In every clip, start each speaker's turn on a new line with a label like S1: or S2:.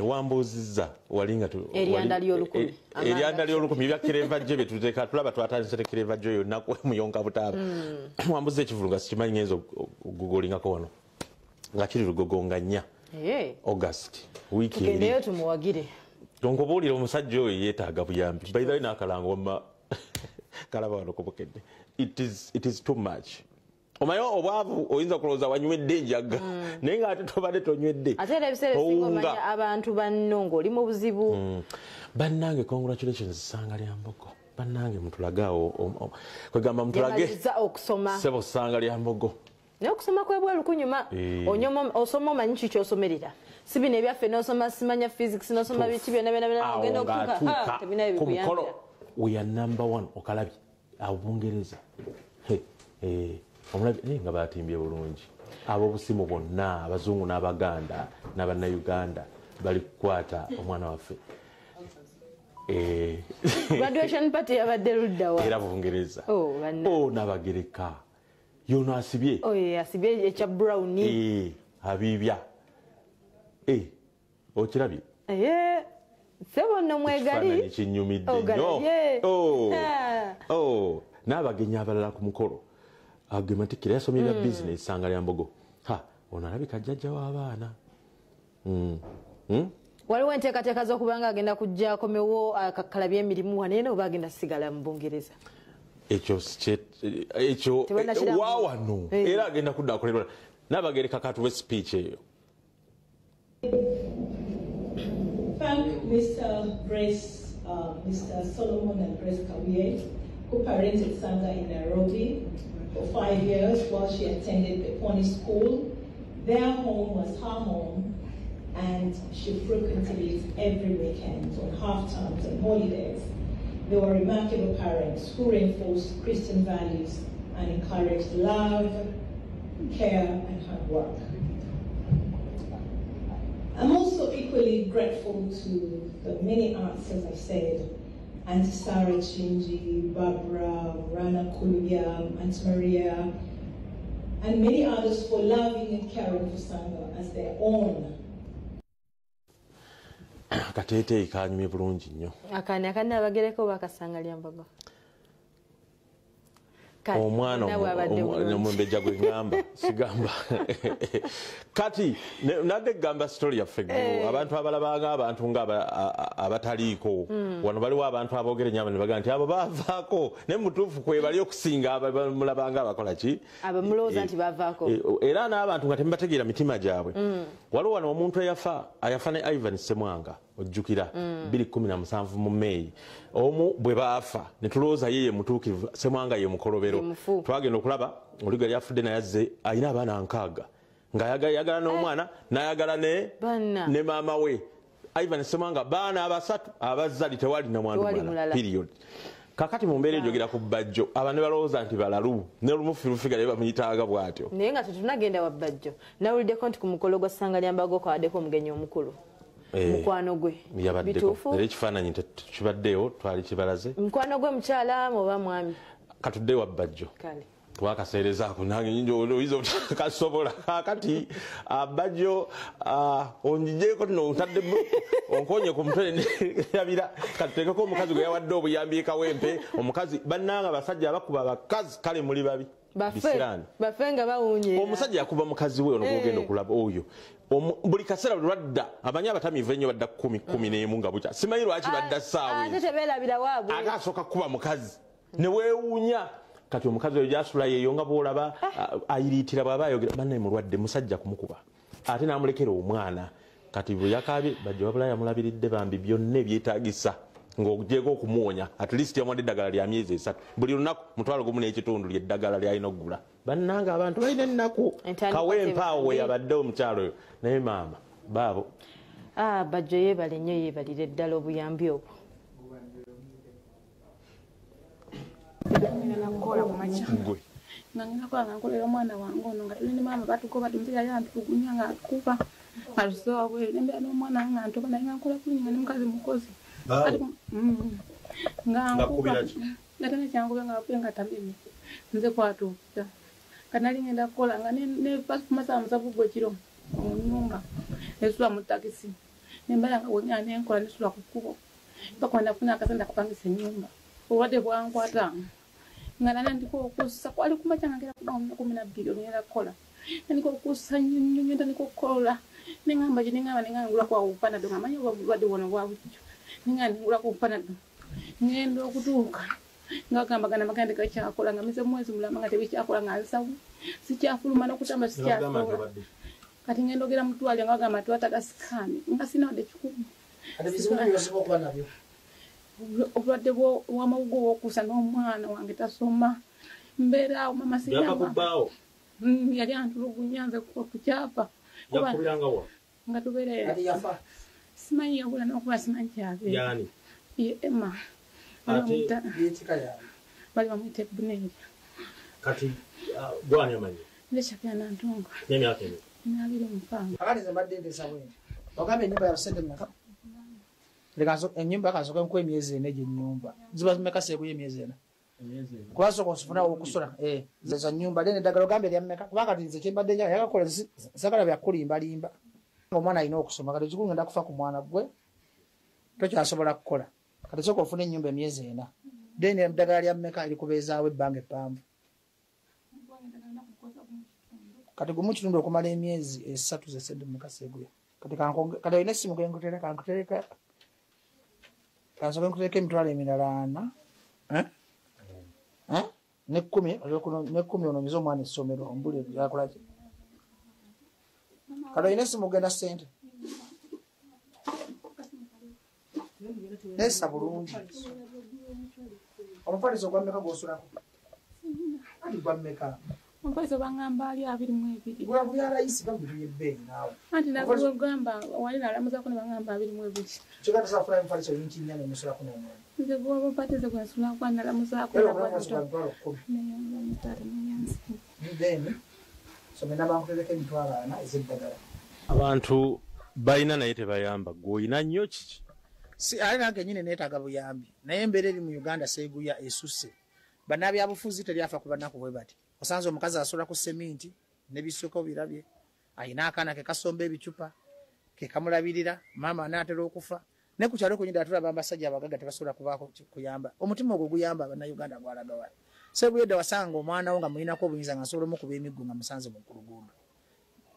S1: Wambuzizza walinga tu
S2: eryanda ly'olukumi
S1: eryanda ly'olukumi bya kireva je betuteka tulaba twatandise kireva je yonna ku muyonka butaba wambuze ekivulunga sikimanyi ngenzo gugolingako wano nga kiri lugogonga nnya August wiki
S2: tugendeyo tumuwagire
S1: tonkobuulira omusajja oyo yeetaaga buyambi by the way n'akalango wamma kalaba wano ku Bukedde it is too much omayo obwavu oyinza kulowooza wanywedde enjaga naye ng'ate tobadde tonywedde
S2: ate era ebiseera ebisinga omanya abantu banno ng'oli mu buzibu
S1: bannange congratulations Ssangalyambogo bannange mutulagaawo kwegamba mutulage
S2: okusoma
S1: Ssebo Ssangalyambogo
S2: naye okusoma kwebweru kunyuma osoma omanyi ki ky'osomerera si bino ebyaffe n'osoma simanya physics n'osoma biki byonna ogenda okutuuka tebina ebikuyambira
S1: we are number one okalabye awo Bungereza omulabi nga batimbye bulungi ab'obusimu bonna abazungu n'abaganda n'abannayuganda bali kukwata omwana waffe
S2: graduation party yabadde ludda wa
S1: era Bungereza n'abagereka yono asibye
S2: asibye ekya brown
S1: abibya okirabye
S2: Ssebo nno mwegali
S1: kinyumidde nnyo n'abagenyi abalala ku mukolo agematikira yasomye bya business Ssangalyambogo ono alabika jjajja w'abaana
S2: waliwo enteekateeka z'okubanga agenda kujja akomewo akakalabya emirimu wano naye oba agenda sigala mu Bungereza
S1: ekyo wawano era agenda kudda akolerwa n'abagereka katuwe speech eyo.
S3: Thank Mr. Solomon and Grace Kawiye, who parented Sanga in Nairobi for 5 years while she attended the Pony School. Their home was her home, and she frequented it every weekend on half-terms and holidays. They were remarkable parents who reinforced Christian values and encouraged love, care, and hard work. I'm also equally grateful to the many aunts, as I said, Auntie Sarah Chinji, Barbara, Rana Kuluya, Auntie Maria, and many others for loving and caring for Sanga as their own.
S1: Katete kanyumye bulungi nnyo.
S2: Akana abagereko Ssangalyambogo.
S1: Omwana omwembejja gwe ngamba sigamba kati nadde gamba story yaffe abantu abalabanga abantu nga abataliiko wano baliwo abantu aboogera ennyo ne bagamba nti abo baavaako naye mutuufu kwebali okusinga mulabanga abakola ki
S2: abamulowooza nti baavaako
S1: era n'abantu nga temubategeera mitima gyabwe waliwo wano omuntu ayafa ne Ivan Ssemwanga ojjukira 2017 mu May omu bwe baafa ne tulowooza yeye mutuukirivu Ssemwanga ye mukolobero twagenda okulaba oliga lyafudde naye azze alina abaana 6 ng'ayagala n'omwana n'ayagala ne maama we Ivan Ssemwanga baana 3 abazzali tewali na mwana mulala period. Kakati mu mbeera ejogera ku Bajjo abantu balowooza nti balalu ne lumufirufiga ne bamuyitaaga bw'atyo
S2: naye nga tetunagenda wa Bajjo nawuliddeko nti ku mukolo gwa Ssangalyambogo kwaddeko omugenyi omukulu mukwano gwe
S1: bituufu era ekifaananyi kibaddeyo twali kibalaze
S2: mukwano gwe mukyala oba mwami
S1: katudde wa Bajjo twakaseerezaako nange oyinza kasobola kakati Bajjo onjijeeko tino otadde onkonye ku mutwe yabira katuteekeko omukazi gwe yawadde obuyambi ekawempe omukazi bannanga abasajja abakuba abakazi kale muli babi
S2: baffe nga bawunyera
S1: omusajja yakuba mukazi we ono gwogenda okulaba oyo buli kaseera lwadda amanyi abatamiivu ennyo badda 10 nga bukya simanyi lwaki badda ssaawa
S2: ate tebeerabira waabwe
S1: ate asooka kuba mukazi ne weewuunya kati omukazi oyo gyasula yeeyo nga bw'olaba ayiriitira bw'aba ayogera bannaye mulwadde musajja kumukuba ate n'amulekera omwana kati bwe yakaabye Bajjo wabula yamulabiridde bambi byonna ebyetaagisa ng'ogyeko okumuwonya at least yamuwadde eddagala lya myezi 3 buli lunaku $1.5 ly'eddagala ly'alina okugula bannanga abantu balina ennaku kawempaawo we yabadde omukyalo oyo naye maama baabo
S2: Bajjo yeebale nnyo yeebalira eddala obuyambi obwo
S4: gwe nganga kwa nkolera omwana wange ono nga ne mama batukoba tumutira yantugunya nga akuba arusowa bwe nembe n'omwana nga ntoba naye nga nkola kunyinga ne mukazi mukozi nga kubira natana cyangu nga apenga tabimi nze kwatuka kanali ngenda kukola nga ne pas kumasa musabu gwe kiro nyumba nesula mu takisi nembala nga wonya nenkola nesula ku kkubo mpaka nafuna akasente akapangisa ennyumba obwadde bwankwata nga nana ndiko okussa kwali kumaca nga ngera kuba 12 ogenda kukola ndiko okussa nnyo ndiko kukola nengamba nengangula kwa upanado ngamanyi obulwadde bwono bwabujjo nengangula ku upanado ngenda okutuuka ngagambagana magande gakyakola nga meze mwezi mulama nga tebikyakola nga nsawu sikyafuluma n'okutamba sikyasobola kati ngenda ogera mutwalya nga bagamba twataga sikani nga sinawadde kikumi obulwadde bw'amawugo w'okuusa n'omwana wange tasoma mbeera awo mama siyamba yali antulugunya nze ku kyapa nga tubeera simanyi yabula n'okuba simanyi kyabeera ye Emma bali bamwita Ebuneri
S1: kati gwani amanyi
S4: ndeshapya nantonga
S1: n'emyaka emi
S4: nabiri mupanga
S5: akati ze mbadde ndesa bwene ogambe ennyumba yabasente mmeka ennyumba akasoka nku emyezi ena gy'ennyumba ziba zimeka seeku y'emyezi ena kubasooka osifuna okusula za nnyumba then eddagala ogambe erya mmeka kubanga tinze kyembadde njala yakakola sagala byakulimbalimba omwana alina okusoma kati ekikulu ngenda kufa ku mwana gwe tokyasobola kukola kati sooka ofuna ennyumba emyezi ena then eddagala lya mmeka erikubeezaawo ebbanga eppanvu kati gumu kitundu okumala emyezi 3 zesente mmeka seeguya kati olina essimu genkutereka kankutereka kansoke nkutereka emitwalo emirala 4 n'ekkumi onomiza omwana essomero ombuli yakolaki kati olina essimu ogenda ssente nessa bulungi omufaliso gwa mmeka gwosulako ati gwa mmeka
S4: omufaliso bangamba ali 22
S5: gwa buli alayisi bagulira ebbeeyi naawe
S4: anti nagamba wali nalamuzako ne bangamba 22
S5: kigenda safuna omufaliso yinkinya nemusulako n'omwana
S4: nze gwobapateze gwensulako nalamuzako
S5: then somena bankutereka emitwalo 4 ez'eddagala
S1: abantu balina naye tebayamba gw'olina nnyo kiki
S5: si ali nange nyine neetaaga buyambi naye embeera eri mu Uganda seeguya esusse bannabyabufuzi teryafa ku bannaku bwe bati osanze omukazi asola ku seminti nebisuko birabye ayina akaana ke kasomba ebicupa ke kamulabirira maama anaatera okufa ne ku kyalo kunyida tulaba abasajja abagaga tebasobola kubaako kuyamba omutima ogwo guyamba bannayuganda gwalaga wali sebuyedda wasanga omwana wo nga mulinako obuyinza nga asobola omukuba emiggo nga musanze mu kulugundo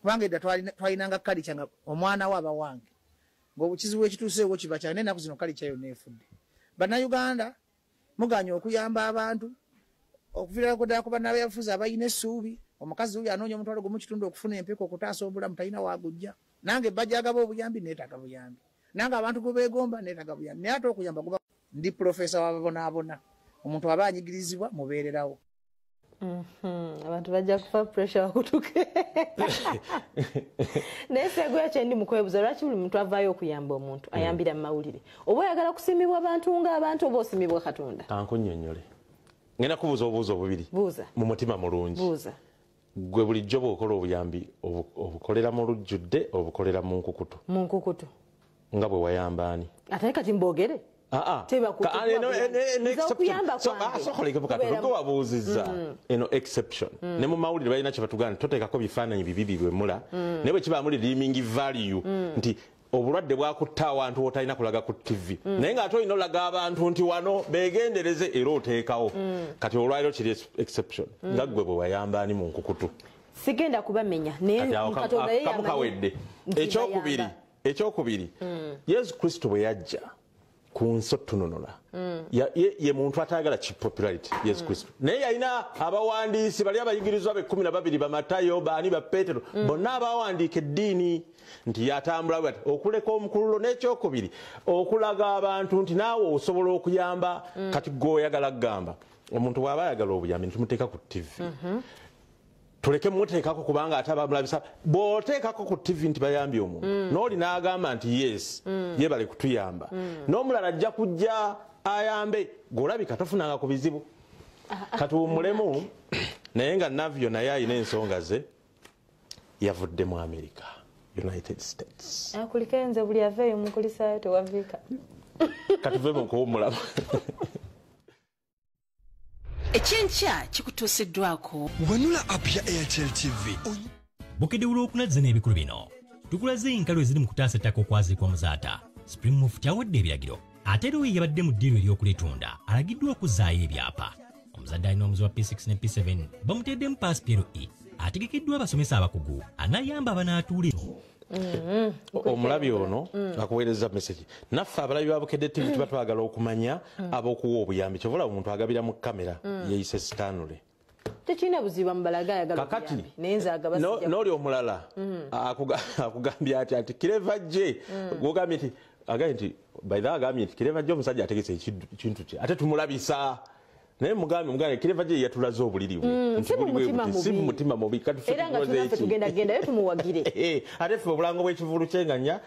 S5: kubanga edda twalinanga kalica nga omwana wo aba wange ng'obukizibu ekituuseewo kiba kyane ennaku zino kalica yonna efudde bannayuganda muganya okuyamba abantu okuviirako ddala ku bannabyabufuzi abalina essuubi omukazi oyo anoonya omutwalo gumu kitundu okufuna empiko okutaasa obulamu talina waagujja nange bajjagaba obuyambi neetaaga buyambi nange abantu gwe beegomba neetaaga buyambi naye ate okuyamba guba ndi profesa wababonaabona omuntu aba anyigirizibwa mubeererawo
S2: abantu bajja kufa pressure wakutuke naye Sseguya kyendi mukwebuza lwaki buli muntu avaayo okuyamba omuntu ayambira mu mawulire oba oyagala kusimibwa abantu ng'abantu oba osimibwa Katonda
S1: kankunnyonnyole ngenda kubuuza obuuzo bubiri mu mutima mulungi gwe bulijjo bw'okola obuyambi obukolera mu lujjudde obukolera mu nkukutu nga bwe wayamba ani
S2: ate kati mbogere
S1: wabuuzizza eno exception ne mu mawulire balina kye batugana toteekako bifaananyi bibi bwemula naye bwe kiba muli redeeming value nti obulwadde bwakutta awantu wotalina kulaga ku TV naye ng'ate olina olaga abantu nti wano beegendereze era oteekawo kati olwaliro kiri exception nga ggwe bwe wayamba ani mu nkukutu
S2: sigenda kubamenya naye
S1: kamukawedde ekyokubiri Yesu Kristo bwe yajja ku nsi otunonola ye muntu atayagala kipopularity Yesu Kristo naye yalina abawandiisi bali abayigirizwa be 12 bamatayo baani ba Petero bonna abawandiika eddiini nti yatambula bwati okuleka omukululo n'ekyokubiri okulaga abantu nti naawe osobola okuyamba kati gw'oyagala kugamba omuntu bw'aba ayagala obuyambi ntumuteeka ku TV tuleke muteekako kubanga ate abamulabisa bw'oteekako ku TV nti bayambye omuntu n'oli n'agamba nti yes ye bali kutuyamba n'omulala ajja kujja ayambe gw'olabika tofunanga ku bizibu kati wumulemu naye nga navyo naye ayina ensonga ze yavudde mu America United States
S2: akulikenze buli aveeyo mukulisaayo tewaviika
S1: kati tuve mu kuwumulamu
S6: ekyenkya kikutuusiddwako
S7: wanula app ya Airtel TV
S8: Bukedde olw'okunazza n'ebikulu bino
S7: tukulaze enkalo eziri mu kutaasa ettaka okwaziikwa muzaata. Supreme Mufti awadde ebiragiro ate era oyo yabadde mu ddiiro ery'okulitunda alagiddwa okuzzaayo ebyapa. Omuzadde alina omuzi wa P6 ne P7 bamuteddemu paasi PLE ategekeddwa abasomesa abakugu anayamba abanaatuule.
S1: Omulabi ono akuweereza message. Naffe abalabi ba Bukedde TV tuba twagala okumanya ab'okuwa obuyambi. Kyovula omuntu agabira mu kamera yeeyise Stanley.
S2: Tekina buziba mbalaga ayagala
S1: kakati
S2: nenza agabasijja
S1: noli omulala akugambye ati kireva je gogambye nti agaye nti by the agambye nti kireva je omusajja ategese ekintu kye ate tumulabisa naye mugambe kireva je yatulaza obuliri bwe si mutima mubi kati
S2: era nga tunafe tugenda genda yo tumuwagire
S1: ate fe obulango bw'ekivulu kyenganya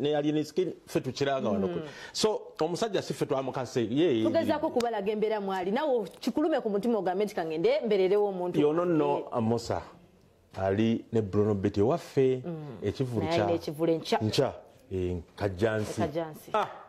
S1: ne alien skin fe tukiranga wano so omusajja si fe twamukase ye
S2: tugezaako kubalaga embeera mwali nawe kikulume ku mutima ogambe nti kangende mbererewo omuntu
S1: yono nno Musa ali ne Bruno Betty waffe ekivulu kya
S2: ekivulu enkya
S1: kajjansi